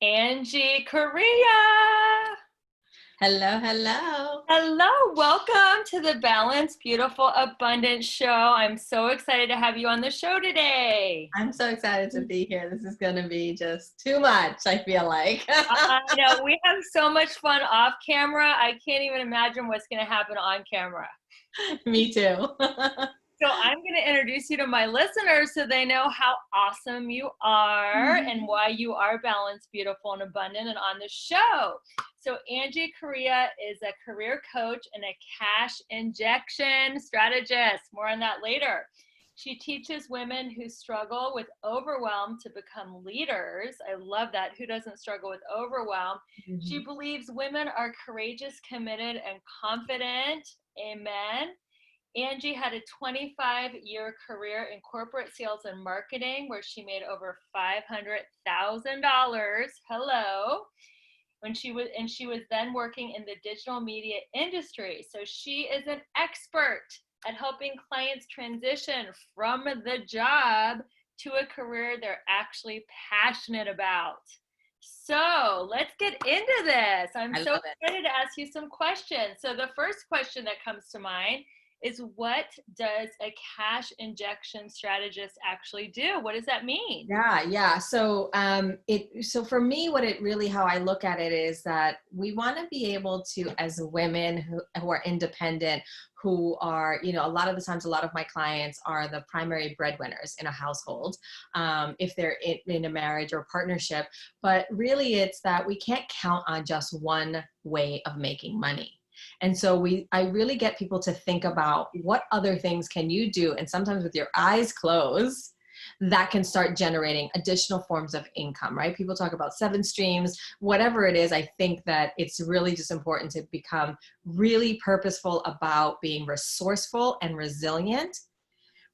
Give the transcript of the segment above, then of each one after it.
Angie Correa. Hello, hello. Hello, welcome to the Balanced, Beautiful, Abundant Show. I'm so excited to have you on the show today. I'm so excited to be here. This is going to be just too much, I feel like. I know we have so much fun off camera. I can't even imagine what's going to happen on camera. Me too. So I'm going to introduce you to my listeners so they know how awesome you are and why you are balanced, beautiful, and abundant and on the show. So Angie Correa is a career coach and a cash injection strategist. More on that later. She teaches women who struggle with overwhelm to become leaders. I love that. Who doesn't struggle with overwhelm? She believes women are courageous, committed, and confident. Amen. Angie had a 25-year career in corporate sales and marketing where she made over $500,000. Hello. She was then working in the digital media industry. So she is an expert at helping clients transition from the job to a career they're actually passionate about. So let's get into this. I'm so excited to ask you some questions. So the first question that comes to mind is, what does a cash injection strategist actually do? What does that mean? Yeah. So for me, how I look at it is that we want to be able to, as women who are independent, who are, a lot of the times, a lot of my clients are the primary breadwinners in a household, if they're in a marriage or partnership. But really it's that we can't count on just one way of making money. And so I really get people to think about what other things can you do, and sometimes with your eyes closed, that can start generating additional forms of income, right? People talk about 7 streams, whatever it is. I think that it's really just important to become really purposeful about being resourceful and resilient,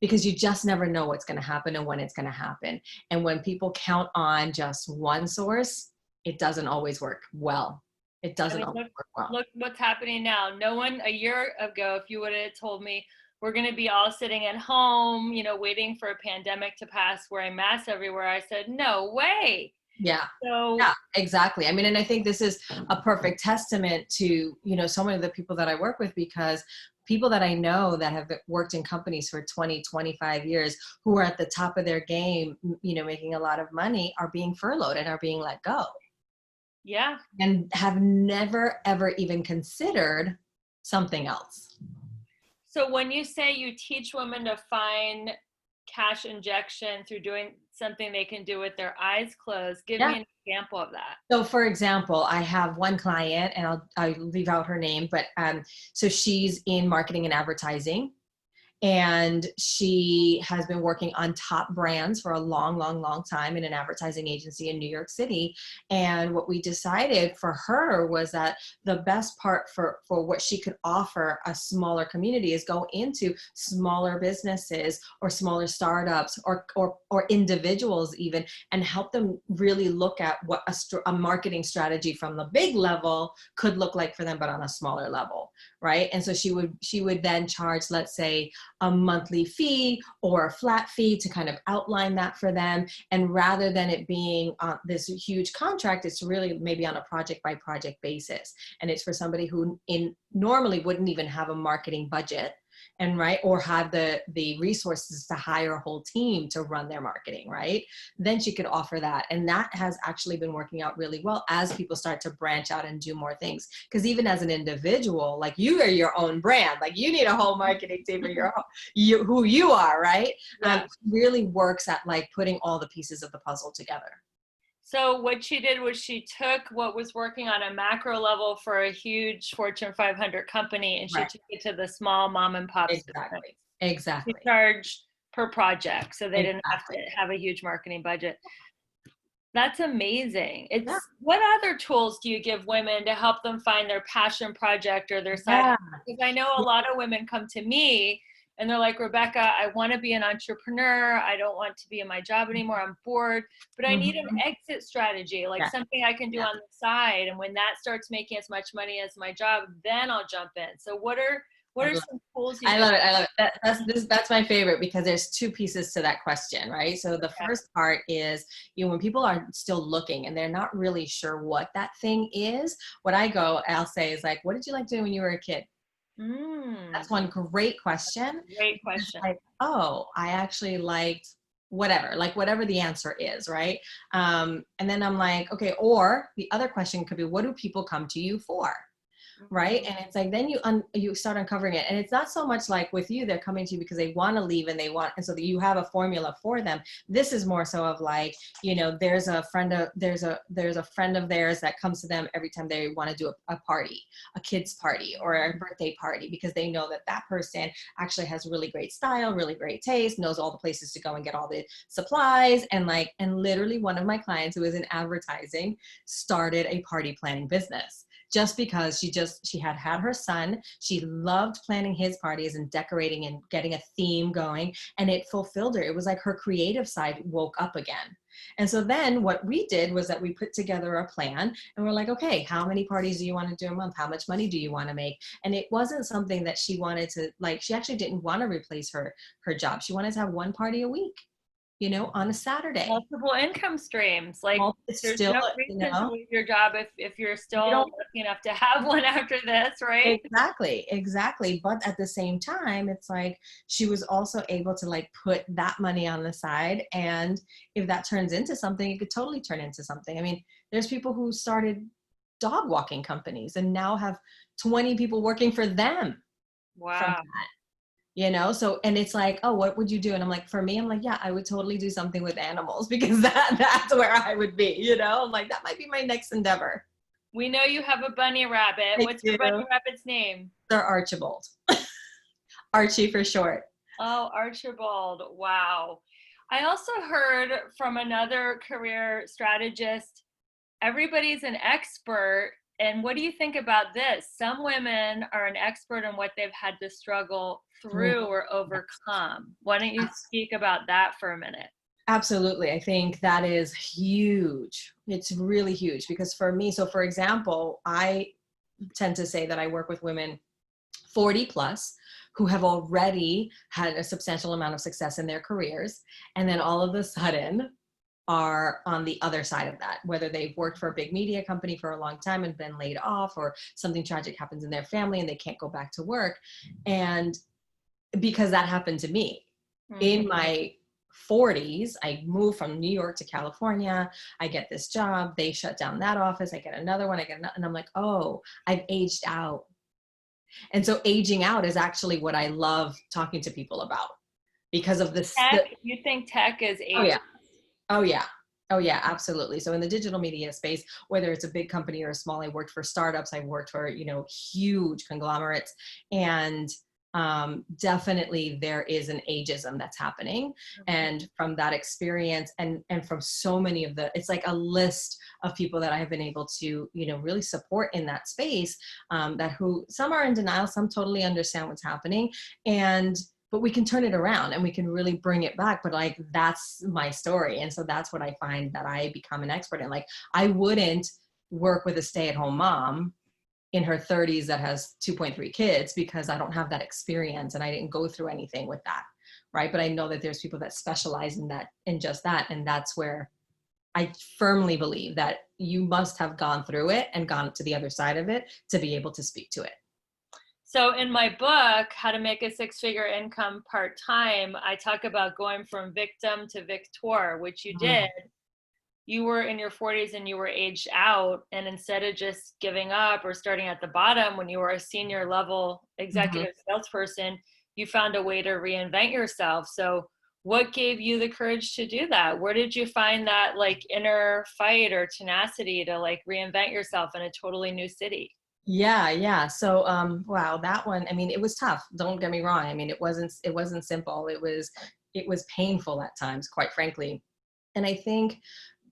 because you just never know what's going to happen and when it's going to happen. And when people count on just one source, it doesn't always work well. It doesn't always work well. Look what's happening now. No one a year ago, if you would have told me we're going to be all sitting at home, waiting for a pandemic to pass, wearing masks everywhere, I said, no way. Yeah. Yeah, exactly. I mean, and I think this is a perfect testament to, so many of the people that I work with, because people that I know that have worked in companies for 20, 25 years, who are at the top of their game, making a lot of money, are being furloughed and are being let go. Yeah. And have never, ever even considered something else. So when you say you teach women to find cash injection through doing something they can do with their eyes closed, give me an example of that. So for example, I have one client, and I'll leave out her name, but so she's in marketing and advertising. And she has been working on top brands for a long, long, long time in an advertising agency in New York City. And what we decided for her was that the best part for what she could offer a smaller community is go into smaller businesses or smaller startups or individuals even, and help them really look at what a marketing strategy from the big level could look like for them, but on a smaller level, right? And so she would then charge, let's say, a monthly fee or a flat fee to kind of outline that for them. And rather than it being this huge contract, it's really maybe on a project by project basis. And it's for somebody who normally wouldn't even have a marketing budget, and right, or have the resources to hire a whole team to run their marketing, right? Then she could offer that. And that has actually been working out really well as people start to branch out and do more things. Because even as an individual, like, you are your own brand, like you need a whole marketing team for who you are, right? Yeah. It really works at like putting all the pieces of the puzzle together. So what she did was she took what was working on a macro level for a huge Fortune 500 company, and she took it to the small mom and pop. Exactly. She charged per project, so they didn't have to have a huge marketing budget. That's amazing. What other tools do you give women to help them find their passion project or their side? Because I know a lot of women come to me and they're like, Rebecca, I want to be an entrepreneur. I don't want to be in my job anymore. I'm bored, but I need an exit strategy, like something I can do on the side. And when that starts making as much money as my job, then I'll jump in. So what are What are some tools you I did? love it. I love it. That's my favorite because there's two pieces to that question, right? So the first part is, when people are still looking and they're not really sure what that thing is, I'll say is like, what did you like doing when you were a kid? That's one great question. Great question. Like, oh, I actually liked whatever the answer is, right? And then I'm like, okay, or the other question could be, what do people come to you for? Right. And it's like, then you start uncovering it. And it's not so much like with you, they're coming to you because they want to leave and so that you have a formula for them. This is more so of like, there's a friend of theirs that comes to them every time they want to do a party, a kid's party or a birthday party, because they know that person actually has really great style, really great taste, knows all the places to go and get all the supplies. And literally one of my clients who is in advertising started a party planning business. Just because she had her son, she loved planning his parties and decorating and getting a theme going, and it fulfilled her. It was like her creative side woke up again. And so then what we did was that we put together a plan, and we're like, okay, how many parties do you want to do a month? How much money do you want to make? And it wasn't something that she wanted to, she actually didn't want to replace her job. She wanted to have one party a week, on a Saturday. Multiple income streams. There's Still, no reason to leave your job if you're still lucky enough to have one after this, right? Exactly. But at the same time, it's like she was also able to put that money on the side. And if that turns into something, it could totally turn into something. I mean, there's people who started dog walking companies and now have 20 people working for them. Wow. So, and it's like, oh, what would you do? And I'm like, for me, I'm like, yeah, I would totally do something with animals because that's where I would be, I'm like, that might be my next endeavor. We know you have a bunny rabbit. What's your bunny rabbit's name? Sir Archibald. Archie for short. Oh, Archibald. Wow. I also heard from another career strategist, everybody's an expert. And what do you think about this? Some women are an expert in what they've had to struggle through or overcome. Why don't you speak about that for a minute? Absolutely. I think that is huge. It's really huge because for me, so for example, I tend to say that I work with women 40 plus who have already had a substantial amount of success in their careers. And then all of a sudden are on the other side of that, whether they've worked for a big media company for a long time and been laid off, or something tragic happens in their family and they can't go back to work. And because that happened to me in my 40s, I moved from New York to California. I get this job. They shut down that office. I get another one. And I'm like, oh, I've aged out. And so aging out is actually what I love talking to people about because of this. You think tech is aging? Oh, yeah. Oh, yeah. Oh, yeah, absolutely. So in the digital media space, whether it's a big company or a small, I worked for startups. I worked for, huge conglomerates. And definitely there is an ageism that's happening. And from that experience and from so many of it's like a list of people that I have been able to, really support in that space, some are in denial, some totally understand what's happening. But we can turn it around and we can really bring it back. But that's my story. And so that's what I find that I become an expert in. I wouldn't work with a stay-at-home mom in her 30s that has 2.3 kids because I don't have that experience and I didn't go through anything with that. Right. But I know that there's people that specialize in that, in just that. And that's where I firmly believe that you must have gone through it and gone to the other side of it to be able to speak to it. So in my book, How to Make a Six-Figure Income Part-Time, I talk about going from victim to victor, which you did. You were in your 40s and you were aged out. And instead of just giving up or starting at the bottom when you were a senior level executive salesperson, you found a way to reinvent yourself. So what gave you the courage to do that? Where did you find that inner fight or tenacity to reinvent yourself in a totally new city? Yeah. So, wow, that one, I mean, it was tough. Don't get me wrong. I mean, it wasn't simple. It was painful at times, quite frankly. And I think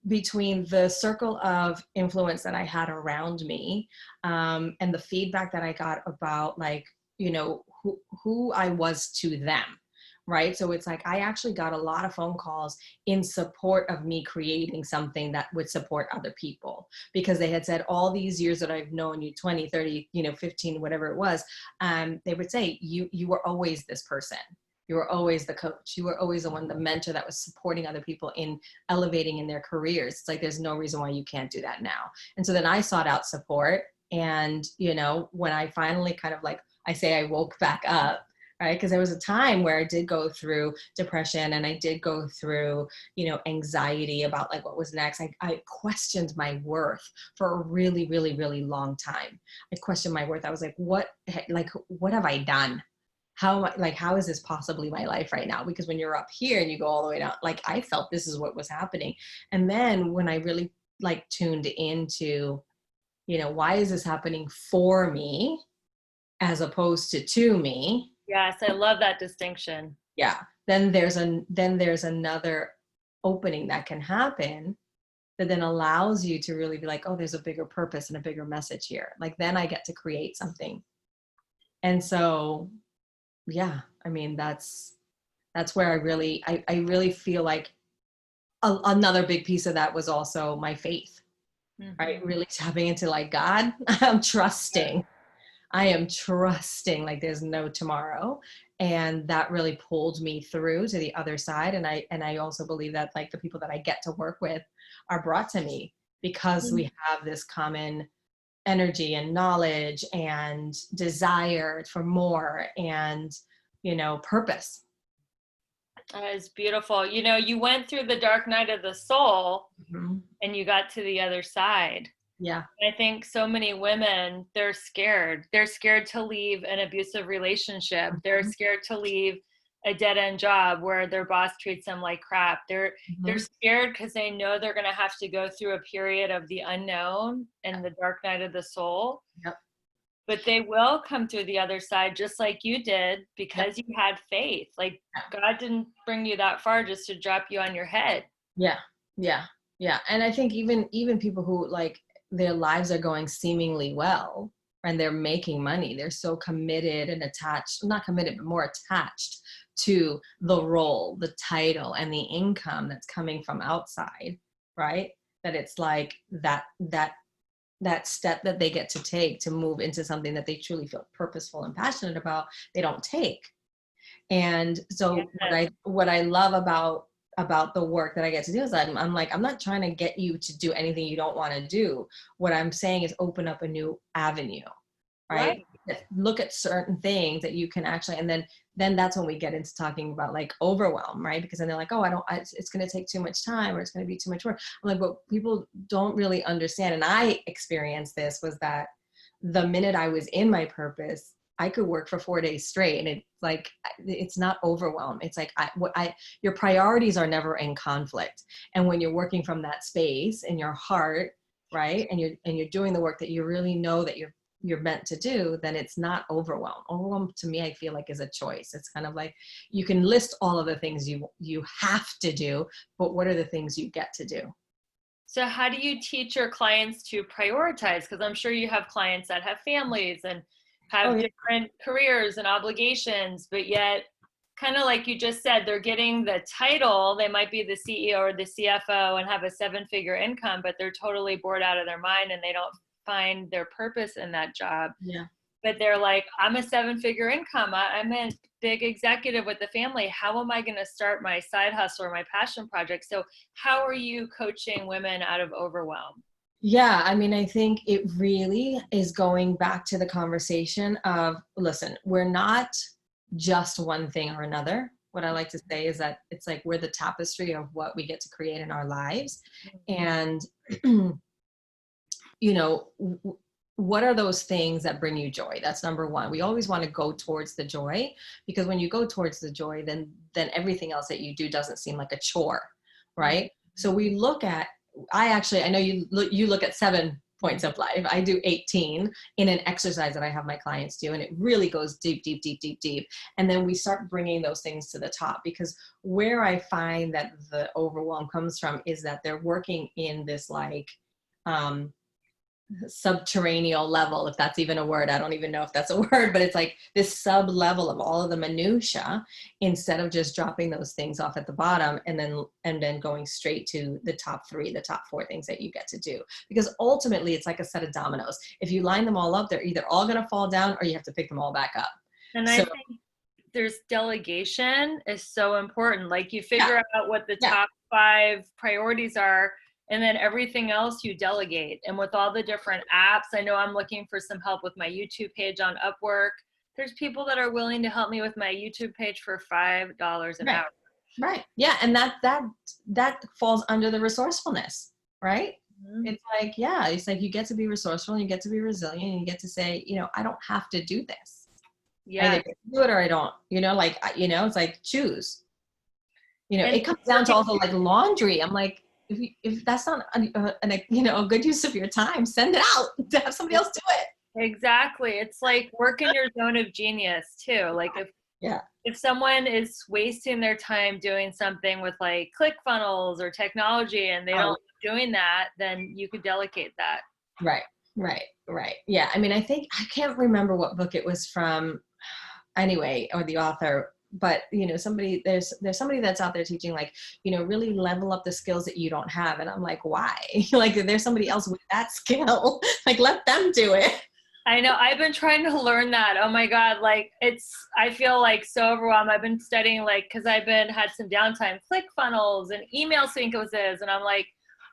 between the circle of influence that I had around me, and the feedback that I got about who I was to them, right? So it's like, I actually got a lot of phone calls in support of me creating something that would support other people, because they had said, all these years that I've known you, 20, 30, 15, whatever it was, they would say, you were always this person. You were always the coach. You were always the one, the mentor that was supporting other people in elevating in their careers. It's like, there's no reason why you can't do that now. And so then I sought out support. And, when I finally kind of, like I say, I woke back up, right? Because there was a time where I did go through depression, and I did go through, anxiety about like what was next. I questioned my worth for a really, really, really long time. I questioned my worth. I was like, what have I done? How is this possibly my life right now? Because when you're up here and you go all the way down, like, I felt this is what was happening. And then when I really like tuned into, why is this happening for me as opposed to me? Yes, I love that distinction. Yeah. Then there's another opening that can happen that then allows you to really be like, oh, there's a bigger purpose and a bigger message here. Like, then I get to create something. And so, yeah, I mean, that's where I really feel like another big piece of that was also my faith, right? Really tapping into like, God, I'm trusting. I am trusting like there's no tomorrow. And that really pulled me through to the other side. And I also believe that like the people that I get to work with are brought to me because we have this common energy and knowledge and desire for more and, purpose. That is beautiful. You went through the dark night of the soul and you got to the other side. Yeah. I think so many women, they're scared. They're scared to leave an abusive relationship. They're scared to leave a dead-end job where their boss treats them like crap. They're scared because they know they're going to have to go through a period of the unknown and the dark night of the soul. Yep. But they will come through the other side just like you did because you had faith. Like, God didn't bring you that far just to drop you on your head. Yeah. Yeah. Yeah. And I think even people who like their lives are going seemingly well and they're making money, they're so committed and attached, not committed, but more attached to the role, the title, and the income that's coming from outside, right? That it's like that step that they get to take to move into something that they truly feel purposeful and passionate about, they don't take. And so what I love about the work that I get to do is I'm like, I'm not trying to get you to do anything you don't want to do. What I'm saying is open up a new avenue, right? Look at certain things that you can actually, and then that's when we get into talking about like overwhelm, right? Because then they're like, oh, it's going to take too much time or it's going to be too much work. I'm like, but people don't really understand. And I experienced this was that the minute I was in my purpose, I could work for 4 days straight. And it's like, it's not overwhelm. It's like, your priorities are never in conflict. And when you're working from that space in your heart, right? And you're doing the work that you really know that you're meant to do, then it's not overwhelm. Overwhelm to me, I feel like is a choice. It's kind of like you can list all of the things you have to do, but what are the things you get to do? So how do you teach your clients to prioritize? Because I'm sure you have clients that have families and have different careers and obligations, but yet kind of like you just said, they're getting the title. They might be the CEO or the CFO and have a 7-figure income, but they're totally bored out of their mind and they don't find their purpose in that job. Yeah. But they're like, I'm a 7-figure income. I'm a big executive with the family. How am I going to start my side hustle or my passion project? So how are you coaching women out of overwhelm? Yeah, I mean, I think it really is going back to the conversation of, listen, we're not just one thing or another. What I like to say is that it's like we're the tapestry of what we get to create in our lives. And what are those things that bring you joy? That's number one. We always want to go towards the joy, because when you go towards the joy, then everything else that you do doesn't seem like a chore, right? So we look at, I know you look at 7 points of life. I do 18 in an exercise that I have my clients do, and it really goes deep, deep, deep, deep, deep. And then we start bringing those things to the top, because where I find that the overwhelm comes from is that they're working in this like, subterranean level, if that's even a word. I don't even know if that's a word, but it's like this sub level of all of the minutia, instead of just dropping those things off at the bottom and then going straight to the top 3, the top 4 things that you get to do. Because ultimately it's like a set of dominoes. If you line them all up, they're either all going to fall down or you have to pick them all back up. And I think there's delegation is so important. Like you figure out what the top 5 priorities are, and then everything else you delegate. And with all the different apps, I know I'm looking for some help with my YouTube page on Upwork. There's people that are willing to help me with my YouTube page for $5 an hour. Right. Yeah. And that falls under the resourcefulness, right? Mm-hmm. It's like, it's like you get to be resourceful and you get to be resilient and you get to say, I don't have to do this. I either do it or I don't, it's like choose. It comes down to also like laundry. I'm like, if that's not a good use of your time, send it out to have somebody else do it. Exactly. It's like work in your zone of genius too. Like if someone is wasting their time doing something with like ClickFunnels or technology and they don't doing that, then you could delegate that. Right. Yeah. I mean, I can't remember what book it was from anyway, or the author, but there's somebody that's out there teaching like, really level up the skills that you don't have. And I'm like, why? Like there's somebody else with that skill, like let them do it. I know. I've been trying to learn that. Oh my God. Like I feel like so overwhelmed. I've been studying cause had some downtime, ClickFunnels and email sequences. And I'm like,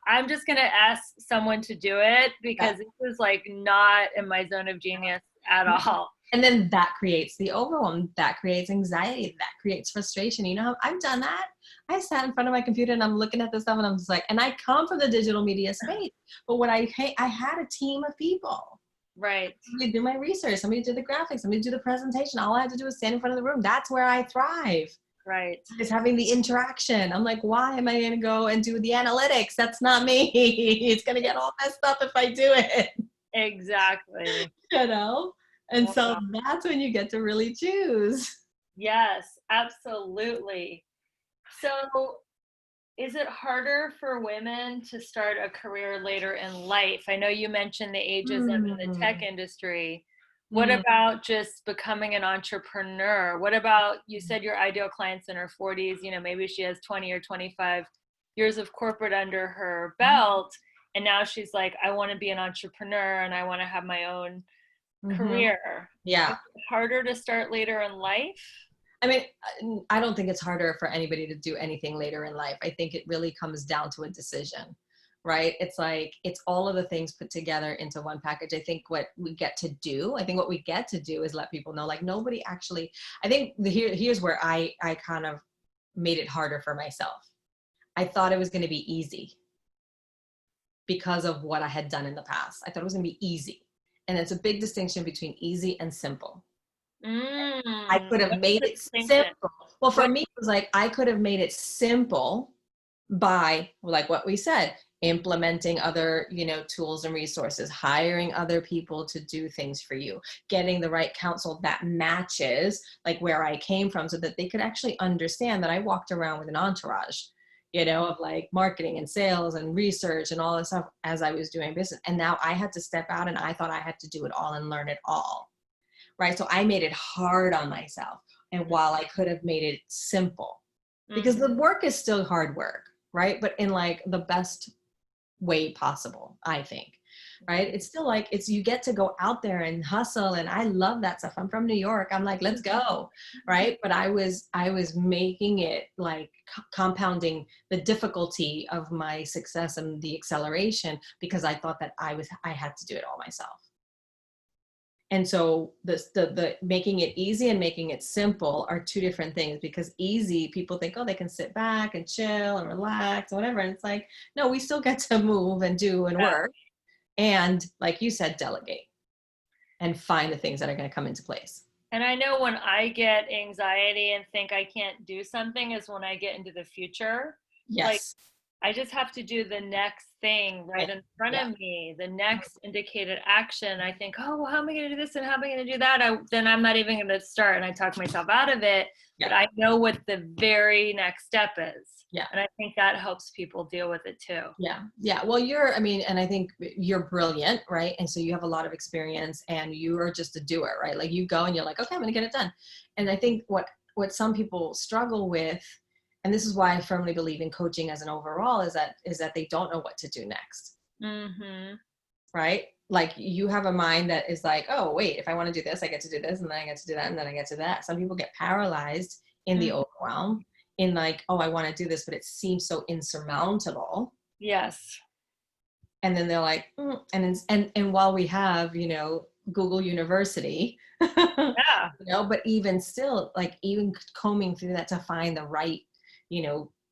I'm just going to ask someone to do it because this is like not in my zone of genius at all. And then that creates the overwhelm, that creates anxiety, that creates frustration. I've done that. I sat in front of my computer and I'm looking at this stuff and I'm just like, and I come from the digital media space, but what I had a team of people. Right. Somebody do my research, somebody do the graphics, somebody do the presentation. All I had to do is stand in front of the room. That's where I thrive. Right. Is having the interaction. I'm like, why am I going to go and do the analytics? That's not me. It's going to get all messed up if I do it. Exactly. And so that's when you get to really choose. Yes, absolutely. So is it harder for women to start a career later in life? I know you mentioned the ageism in the tech industry. What about just becoming an entrepreneur? What about, you said your ideal client's in her 40s, maybe she has 20 or 25 years of corporate under her belt. And now she's like, I want to be an entrepreneur and I want to have my own career. Yeah. Is it harder to start later in life? I mean, I don't think it's harder for anybody to do anything later in life. I think it really comes down to a decision, right? It's like, it's all of the things put together into one package. I think what we get to do is let people know, like nobody actually, I think here's where I kind of made it harder for myself. I thought it was going to be easy because of what I had done in the past. I thought it was going to be easy. And it's a big distinction between easy and simple. I could have made it simple. Well, for me, it was like, I could have made it simple by, like what we said, implementing other, tools and resources, hiring other people to do things for you, getting the right counsel that matches like where I came from so that they could actually understand that I walked around with an entourage, of like marketing and sales and research and all this stuff as I was doing business. And now I had to step out and I thought I had to do it all and learn it all. Right. So I made it hard on myself. And while I could have made it simple, because the work is still hard work, right? But in like the best way possible, I think. Right. It's still like you get to go out there and hustle. And I love that stuff. I'm from New York. I'm like, let's go. Right. But I was making it like compounding the difficulty of my success and the acceleration because I thought that I had to do it all myself. And so the making it easy and making it simple are two different things, because easy, people think, oh, they can sit back and chill and relax or whatever. And it's like, no, we still get to move and do and work. And like you said, delegate and find the things that are going to come into place. And I know when I get anxiety and think I can't do something is when I get into the future. Yes. I just have to do the next thing right in front Yeah. of me, the next indicated action. I think, oh, well, how am I going to do this and how am I going to do that? Then I'm not even going to start, and I talk myself out of it. Yeah. But I know what the very next step is. Yeah. And I think that helps people deal with it too. Yeah. Yeah. Well, and I think you're brilliant, right? And so you have a lot of experience and you are just a doer, right? Like you go and you're like, okay, I'm going to get it done. And I think what some people struggle with, and this is why I firmly believe in coaching as an overall, is that they don't know what to do next. Mm-hmm. Right? Like you have a mind that is like, oh, wait, if I want to do this, I get to do this, and then I get to do that, and then I get to that. Some people get paralyzed in the overwhelm, in like, oh, I want to do this, but it seems so insurmountable. Yes. And then they're like, and while we have, Google University, Yeah. but even still, like even combing through that to find the right,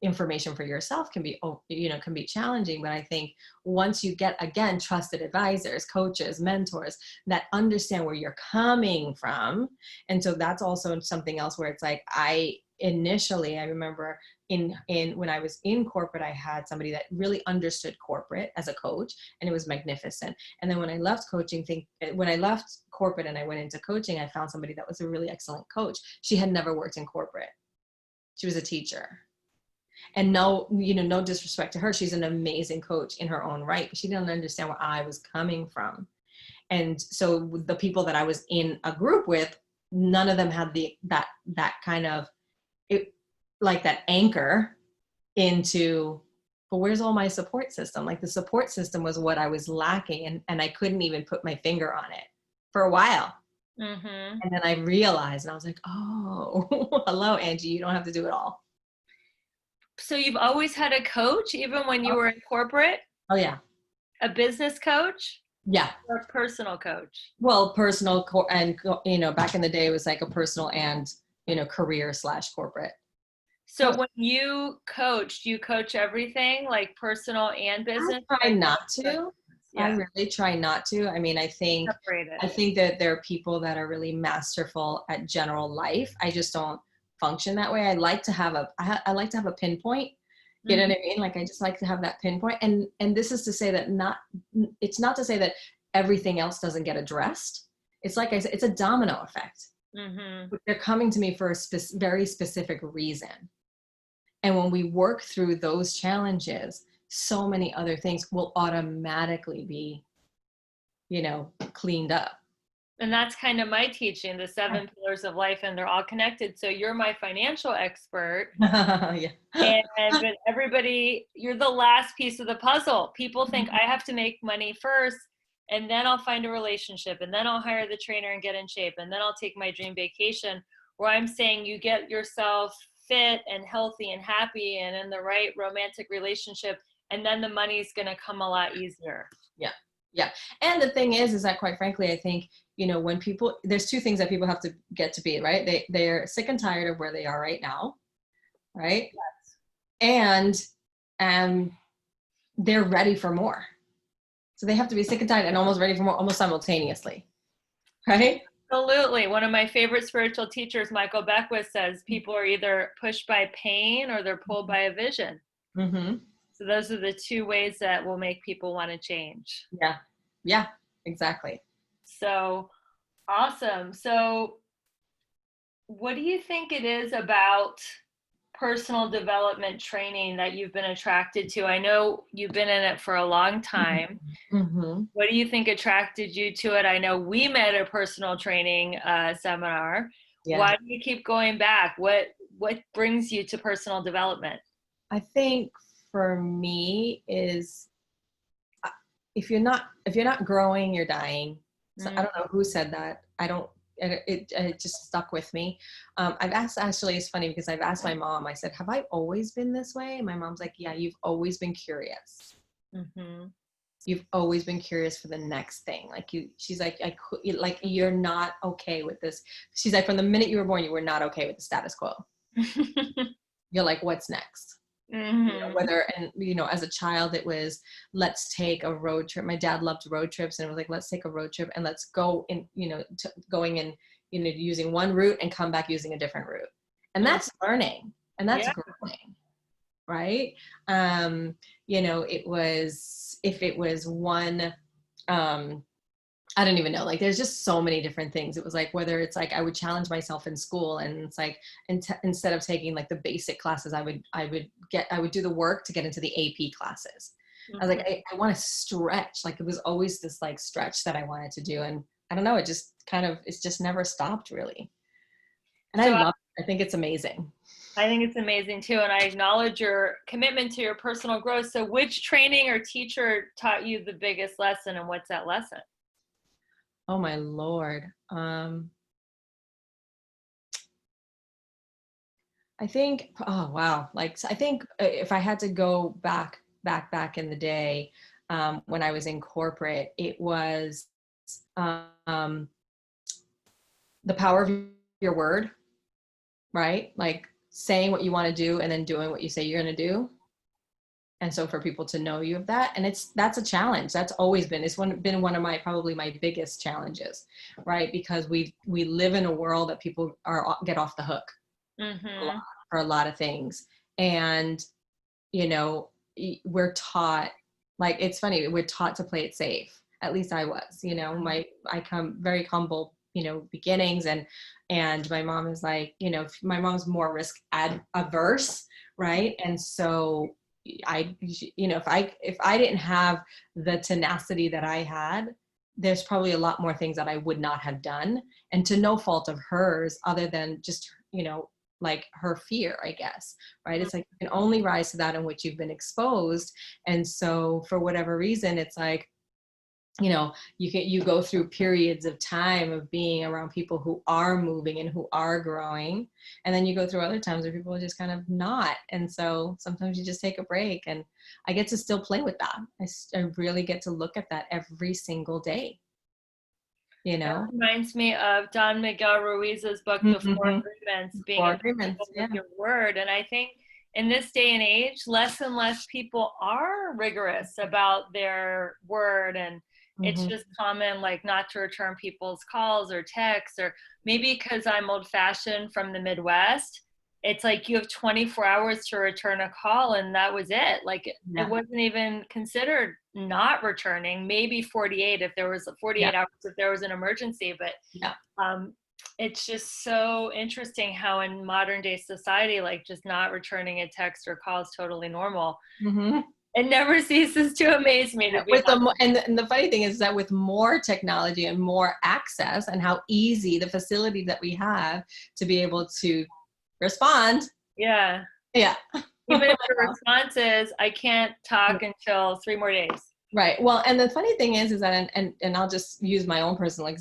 information for yourself can be challenging. But I think once you get, again, trusted advisors, coaches, mentors that understand where you're coming from. And so that's also something else where it's like, I remember in when I was in corporate, I had somebody that really understood corporate as a coach, and it was magnificent. And then when I left corporate and I went into coaching, I found somebody that was a really excellent coach. She had never worked in corporate. She was a teacher. And no disrespect to her, she's an amazing coach in her own right, but she didn't understand where I was coming from. And so the people that I was in a group with, none of them had that kind of like that anchor into, but where's all my support system? Like the support system was what I was lacking, and I couldn't even put my finger on it for a while. Mm-hmm. And then I realized, and I was like, oh, hello, Angie, you don't have to do it all. So you've always had a coach, even when you were in corporate? Oh yeah. A business coach? Yeah. Or a personal coach? Well, personal and, back in the day, it was like a personal and, career/corporate. So when you coach, do you coach everything, like personal and business? I try not to. Yeah. I really try not to. I mean, I think that there are people that are really masterful at general life. I just don't function that way. I like to have a pinpoint. You know what I mean? Like I just like to have that pinpoint. And this is to say that it's not to say that everything else doesn't get addressed. It's like I said, it's a domino effect. Mm-hmm. They're coming to me for a very specific reason. And when we work through those challenges, so many other things will automatically be, cleaned up. And that's kind of my teaching, the 7 pillars of life, and they're all connected. So you're my financial expert. Yeah. But everybody, you're the last piece of the puzzle. People think I have to make money first, and then I'll find a relationship, and then I'll hire the trainer and get in shape, and then I'll take my dream vacation. Where I'm saying you get yourself fit and healthy and happy and in the right romantic relationship, and then the money's going to come a lot easier. Yeah. Yeah. And the thing is that quite frankly, I think, when people, there's two things that people have to get to be, right? They're sick and tired of where they are right now. Right. Yes. And they're ready for more. So they have to be sick and tired and almost ready for more, almost simultaneously. Right. Absolutely. One of my favorite spiritual teachers, Michael Beckwith, says people are either pushed by pain or they're pulled by a vision. Mm-hmm. So those are the two ways that will make people want to change. Yeah. Yeah, exactly. So awesome. So what do you think it is about personal development training that you've been attracted to? I know you've been in it for a long time. Mm-hmm. What do you think attracted you to it? I know we met at a personal training seminar. Yeah. Why do you keep going back? What brings you to personal development? I think for me is if you're not growing, you're dying. So I don't know who said that. It just stuck with me. Actually, it's funny because I've asked my mom, I said, have I always been this way? And my mom's like, yeah, you've always been curious. Mm-hmm. You've always been curious for the next thing. She's like, you're not okay with this. She's like, from the minute you were born, you were not okay with the status quo. You're like, what's next? Mm-hmm. As a child, it was, let's take a road trip. My dad loved road trips, and it was like, let's take a road trip and let's go in, going in, using one route and come back using a different route. And that's learning, and that's growing. right? It was, if it was one, I don't even know, like there's just so many different things. It was like, whether it's like, I would challenge myself in school, and it's like, instead of taking like the basic classes, I would do the work to get into the AP classes. I was like, I want to stretch. Like it was always this like stretch that I wanted to do. And I don't know, it's just never stopped really. And So I think it's amazing. I think it's amazing too. And I acknowledge your commitment to your personal growth. So which training or teacher taught you the biggest lesson, and what's that lesson? Oh my Lord. I think, oh wow. Like, I think if I had to go back in the day, when I was in corporate, it was, um, the power of your word, right? Like saying what you want to do and then doing what you say you're going to do. And so for people to know you of that, and that's a challenge. That's always been, been one of probably my biggest challenges, right? Because we live in a world that people get off the hook for a lot of things. And, we're taught, like, it's funny, we're taught to play it safe. At least I was, I come very humble, beginnings, and my mom is like, my mom's more risk averse, right? And so if I didn't have the tenacity that I had, there's probably a lot more things that I would not have done, and to no fault of hers, other than just, like her fear, I guess, right? It's like, you can only rise to that in which you've been exposed. And so for whatever reason, it's like, you go through periods of time of being around people who are moving and who are growing, and then you go through other times where people are just kind of not. And so sometimes you just take a break, and I get to still play with that. I really get to look at that every single day. That reminds me of Don Miguel Ruiz's book, The Four Agreements, being impeccable with your word. And I think in this day and age, less and less people are rigorous about their word. And it's just common, like, not to return people's calls or texts, or maybe because I'm old fashioned from the Midwest, it's like you have 24 hours to return a call, and that was it. Like it wasn't even considered not returning, maybe 48 if there was 48 hours if there was an emergency. But it's just so interesting how in modern day society, like, just not returning a text or call is totally normal. It never ceases to amaze me. And the funny thing is that with more technology and more access, and how easy the facility that we have to be able to respond. Yeah. Even if the response is, I can't talk until 3 more days. Right. Well, and the funny thing is that, and I'll just use my own personal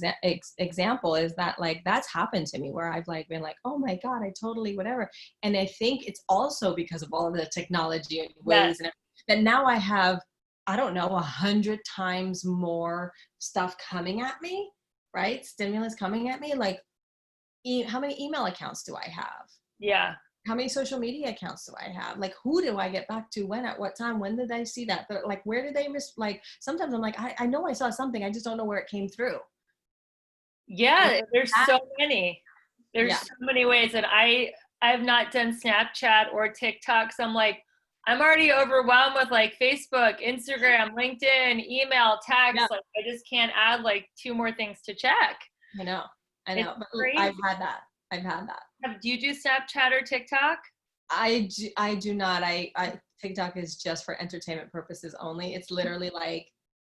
example, is that, like, that's happened to me, where I've like been like, oh my God, I totally whatever. And I think it's also because of all of the technology and ways and that now I have, I don't know, 100 times more stuff coming at me, right? Stimulus coming at me. Like, how many email accounts do I have? Yeah. How many social media accounts do I have? Like, who do I get back to when, at what time? When did I see that? Like, where did they miss? Like, sometimes I'm like, I know I saw something, I just don't know where it came through. Yeah, there's so many. There's so many ways. And I have not done Snapchat or TikTok, so I'm like, I'm already overwhelmed with like Facebook, Instagram, LinkedIn, email, text. Like, I just can't add like 2 more things to check. I know. But I've had that. Do you do Snapchat or TikTok? I do not. TikTok is just for entertainment purposes only. It's literally like,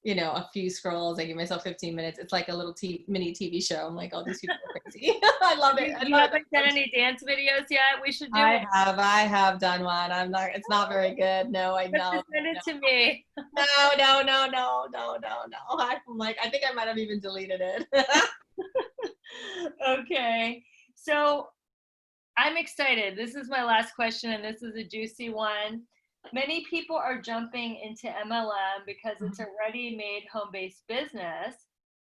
a few scrolls. I give myself 15 minutes. It's like a little mini TV show. I'm like, oh, these people are crazy. I love it. You haven't done any dance videos yet? We should do it. I have done one. It's not very good. No, I know. Send it to me. No. I'm like, I think I might have even deleted it. Okay. So I'm excited. This is my last question, and this is a juicy one. Many people are jumping into MLM because it's a ready-made home-based business.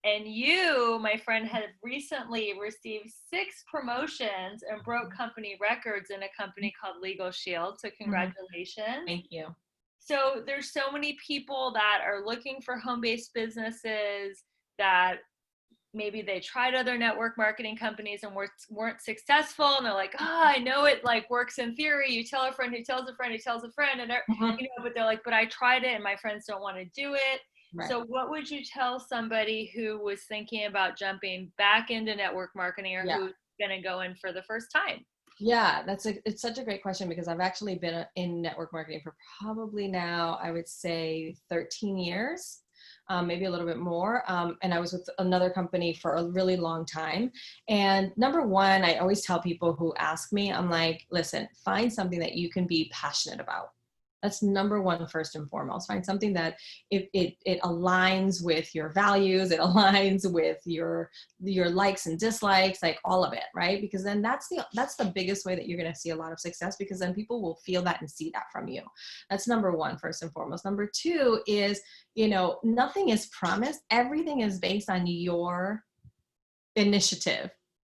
And you, my friend, have recently received 6 promotions and broke company records in a company called Legal Shield. So congratulations. Thank you. So there's so many people that are looking for home-based businesses that maybe they tried other network marketing companies and weren't successful, and they're like, oh, I know it like works in theory. You tell a friend who tells a friend who tells a friend, and Mhm. but they're like, but I tried it and my friends don't want to do it. Right. So what would you tell somebody who was thinking about jumping back into network marketing, or Yeah. who's going to go in for the first time? Yeah, it's such a great question, because I've actually been in network marketing for probably now, I would say 13 years, maybe a little bit more. And I was with another company for a really long time. And number one, I always tell people who ask me, I'm like, listen, find something that you can be passionate about. That's number one, first and foremost. Find something that it aligns with your values, it aligns with your likes and dislikes, like all of it, right? Because then that's the biggest way that you're going to see a lot of success, because then people will feel that and see that from you. That's number one, first and foremost. Number two is, nothing is promised. Everything is based on your initiative.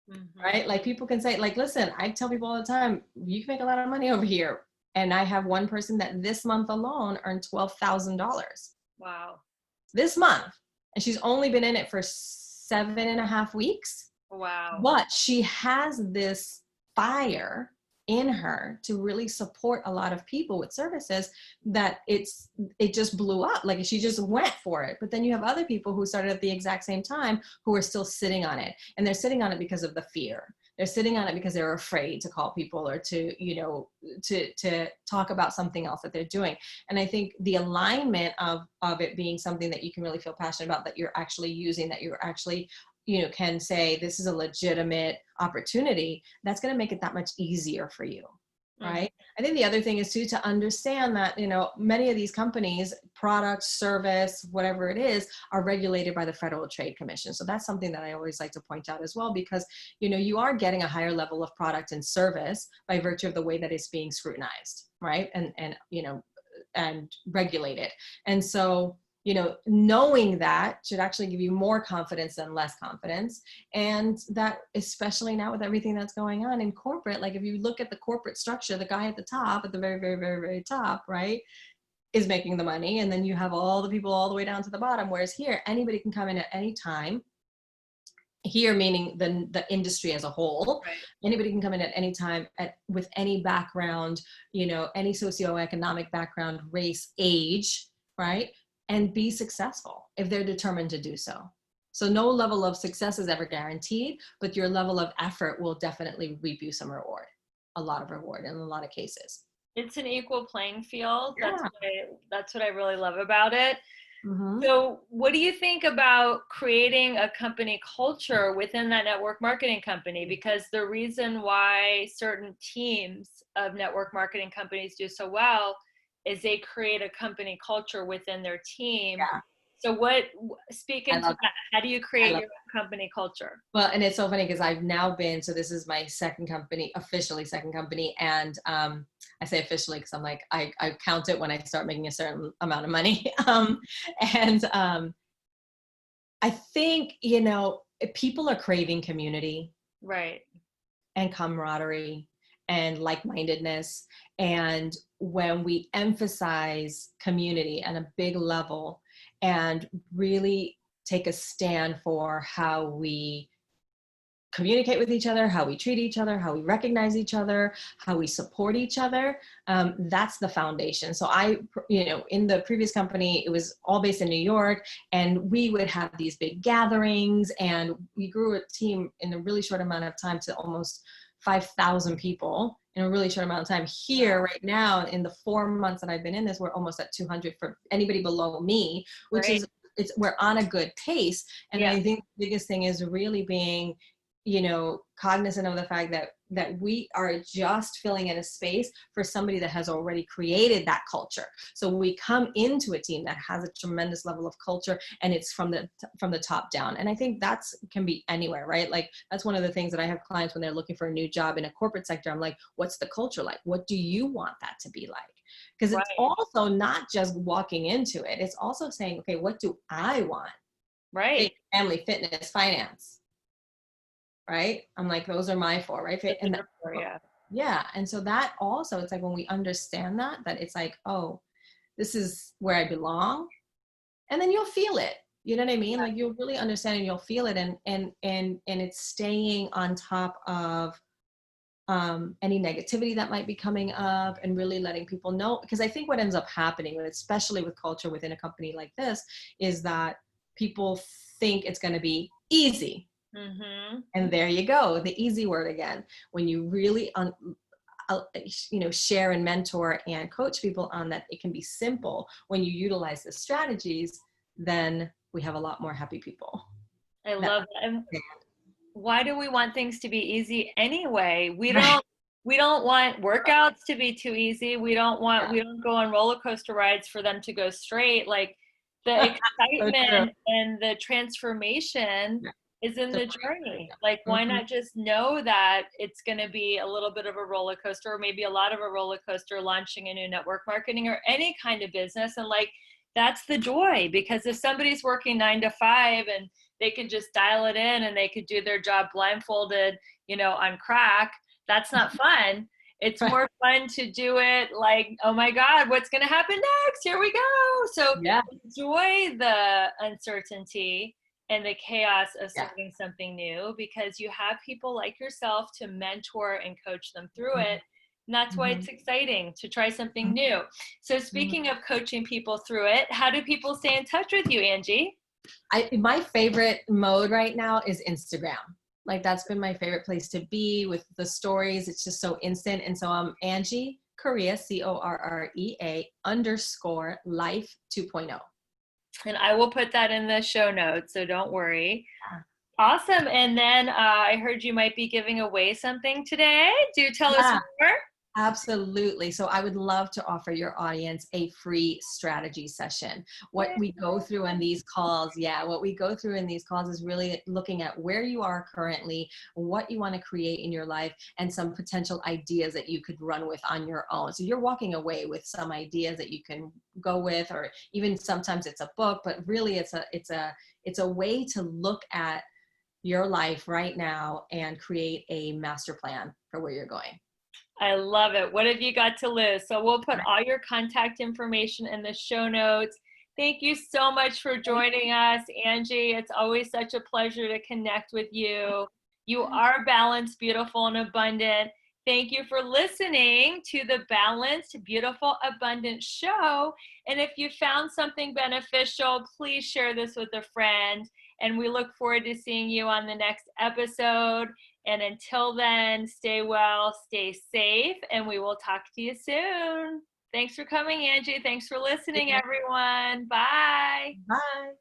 Mm-hmm. Right? Like people can say, like, listen, I tell people all the time, you can make a lot of money over here. And I have one person that this month alone earned $12,000 Wow. this month. And she's only been in it for 7.5 weeks. Wow. But she has this fire in her to really support a lot of people with services that it just blew up. Like she just went for it. But then you have other people who started at the exact same time who are still sitting on it. And they're sitting on it because of the fear. They're sitting on it because they're afraid to call people, or to, to talk about something else that they're doing. And I think the alignment of it being something that you can really feel passionate about, that you're actually using, that you're actually, can say, this is a legitimate opportunity, that's going to make it that much easier for you. Right. I think the other thing is too, to understand that, many of these companies, product, service, whatever it is, are regulated by the Federal Trade Commission. So that's something that I always like to point out as well, because, you are getting a higher level of product and service by virtue of the way that it's being scrutinized. Right. And regulated. And so, knowing that should actually give you more confidence than less confidence. And that, especially now with everything that's going on in corporate, like if you look at the corporate structure, the guy at the top, at the very, very, very, very top, right, is making the money. And then you have all the people all the way down to the bottom. Whereas here, anybody can come in at any time. Here, meaning the industry as a whole, right. Anybody can come in at any time with any background, any socioeconomic background, race, age, right? And be successful if they're determined to do so. So no level of success is ever guaranteed, but your level of effort will definitely reap you some reward, a lot of reward in a lot of cases. It's an equal playing field. Yeah. That's what I really love about it. Mm-hmm. So what do you think about creating a company culture within that network marketing company? Because the reason why certain teams of network marketing companies do so well is they create a company culture within their team. Yeah. So speak into that. How do you create your company culture? Well, and it's so funny because I've now been, so this is my second company, officially second company. And I say officially because I'm like, I count it when I start making a certain amount of money. I think, people are craving community. Right. And camaraderie and like-mindedness. And when we emphasize community at a big level and really take a stand for how we communicate with each other, how we treat each other, how we recognize each other, how we support each other, that's the foundation. So in the previous company, it was all based in New York, and we would have these big gatherings, and we grew a team in a really short amount of time to almost 5,000 people in a really short amount of time. Here right now, in the 4 months that I've been in this, we're almost at 200 for anybody below me, which right. We're on a good pace. And I think the biggest thing is really being, cognizant of the fact that we are just filling in a space for somebody that has already created that culture. So we come into a team that has a tremendous level of culture, and it's from the top down. And I think can be anywhere, right? Like that's one of the things that I have clients when they're looking for a new job in a corporate sector. I'm like, what's the culture like? What do you want that to be like? Because it's also not just walking into it. It's also saying, okay, what do I want? Right. Family, fitness, finance. Right? I'm like, those are my four, right? And yeah. And so that also, it's like when we understand that it's like, oh, this is where I belong. And then you'll feel it. You know what I mean? Like you'll really understand and you'll feel it, and it's staying on top of any negativity that might be coming up, and really letting people know. Because I think what ends up happening, especially with culture within a company like this, is that people think it's going to be easy. Mm-hmm. And there you go, the easy word again. When you really share and mentor and coach people on that it can be simple when you utilize the strategies, then we have a lot more happy people. I That, love that. And why do we want things to be easy anyway? We right. don't want workouts to be too easy. We don't go on roller coaster rides for them to go straight. Like the So true. excitement and the transformation Yeah. is in So, the journey. Like, why mhm. not just know that it's going to be a little bit of a roller coaster, or maybe a lot of a roller coaster, launching a new network marketing or any kind of business. And like, that's the joy, because if somebody's working 9 to 5 and they can just dial it in and they could do their job blindfolded, on crack, that's not fun. It's Right. more fun to do it like, oh my God, what's going to happen next? Here we go. So Yeah. enjoy the uncertainty and the chaos of Yeah. starting something new, because you have people like yourself to mentor and coach them through Mhm. it. And that's why Mhm. it's exciting to try something new. So Mhm. speaking of coaching people through it, how do people stay in touch with you, Angie? My favorite mode right now is Instagram. Like that's been my favorite place to be with the stories. It's just so instant. And so I'm Angie Correa, Correa _life 2.0. And I will put that in the show notes, so don't worry. Awesome. And then I heard you might be giving away something today. Do tell us Yeah. more. Absolutely. So I would love to offer your audience a free strategy session. What we go through in these calls, what we go through in these calls is really looking at where you are currently, what you want to create in your life, and some potential ideas that you could run with on your own. So you're walking away with some ideas that you can go with, or even sometimes it's a book, but really it's a way to look at your life right now and create a master plan for where you're going. I love it. What have you got to lose? So we'll put all your contact information in the show notes. Thank you so much for joining us, Angie. It's always such a pleasure to connect with you. You are balanced, beautiful, and abundant. Thank you for listening to the Balanced, Beautiful, Abundant show. And if you found something beneficial, please share this with a friend. And we look forward to seeing you on the next episode. And until then, stay well, stay safe, and we will talk to you soon. Thanks for coming, Angie. Thanks for listening, everyone. Bye. Bye.